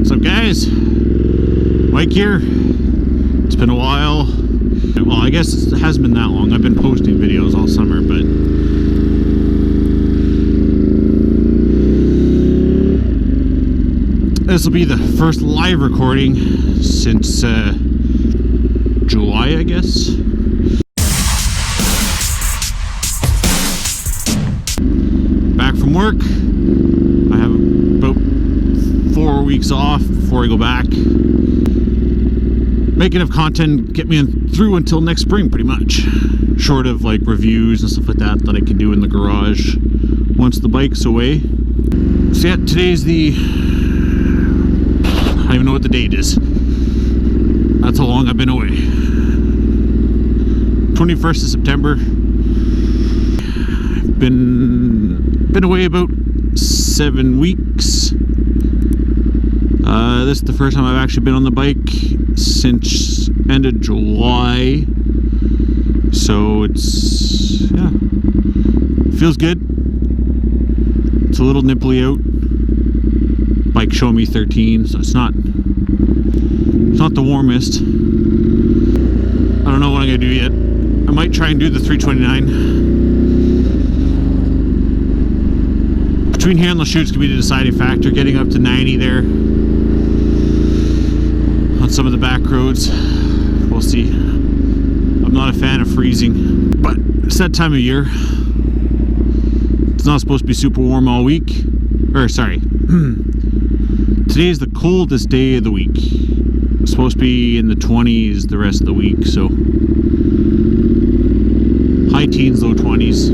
What's up, guys? Mike here. It's been a while. Well, I guess it hasn't been that long. I've been posting videos all summer, but this will be the first live recording since July, I guess. Back from work. I have about 4 weeks off before I go back. Make enough content, get me through until next spring, pretty much. Short of like reviews and stuff like that I can do in the garage once the bike's away. So yeah, today's the... I don't even know what the date is. That's how long I've been away. 21st of September. I've been away about 7 weeks. This is the first time I've actually been on the bike since end of July. So it's, yeah, feels good. It's a little nipply out. Bike showing me 13, so it's not the warmest. I don't know what I'm gonna do yet. I might try and do the 329. Between here and Lachutes could be the deciding factor. Getting up to 90 there on some of the back roads, we'll see. I'm not a fan of freezing, but it's that time of year. It's not supposed to be super warm all week. Or sorry, today is the coldest day of the week. It's supposed to be in the 20s the rest of the week, so high teens, low 20s.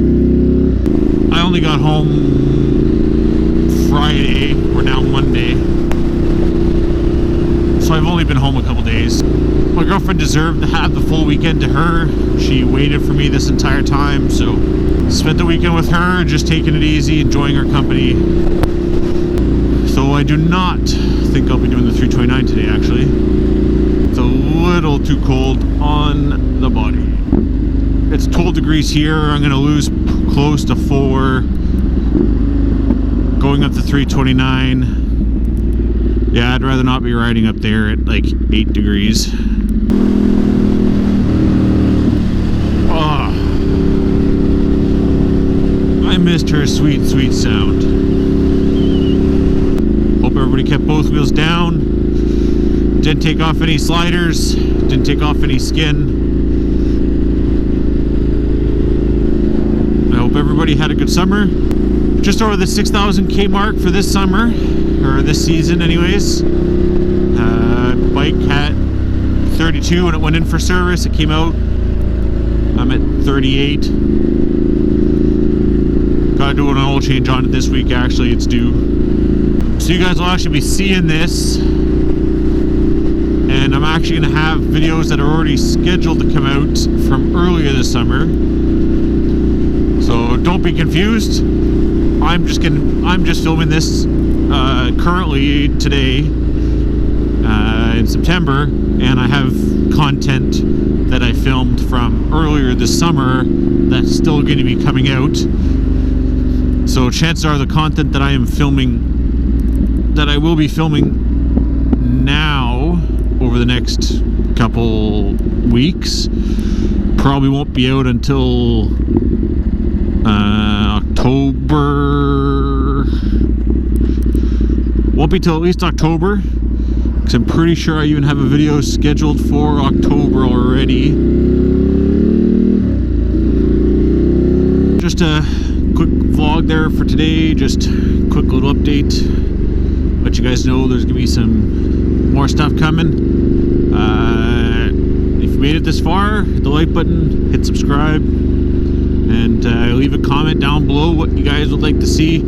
I only got home Friday. We're now Monday, so I've only been home a couple days. My girlfriend deserved to have the full weekend to her. She waited for me this entire time, so spent the weekend with her, just taking it easy, enjoying her company. So I do not think I'll be doing the 329 today, actually. It's a little too cold on the body. It's 12 degrees here. I'm going to lose close to 4. Going up to 329. Yeah, I'd rather not be riding up there at like 8 degrees. Oh, I missed her sweet, sweet sound. Hope everybody kept both wheels down. Didn't take off any sliders. Didn't take off any skin. I hope everybody had a good summer. Just over the 6,000K mark for this summer, or this season anyways. Bike had 32 when it went in for service. It came out. I'm at 38. Gotta do an oil change on it this week, actually. It's due. So you guys will actually be seeing this. And I'm actually gonna have videos that are already scheduled to come out from earlier this summer. So don't be confused. I'm just filming this currently today in September, and I have content that I filmed from earlier this summer that's still going to be coming out. So chances are the content that I will be filming now over the next couple weeks probably won't be out until October. Won't be till at least October, because I'm pretty sure I even have a video scheduled for October already. Just a quick vlog there for today, just a quick little update. Let you guys know there's gonna be some more stuff coming. If you made it this far, hit the like button, hit subscribe, and leave a comment down below what you guys would like to see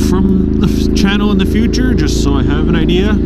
from the channel in the future, just so I have an idea.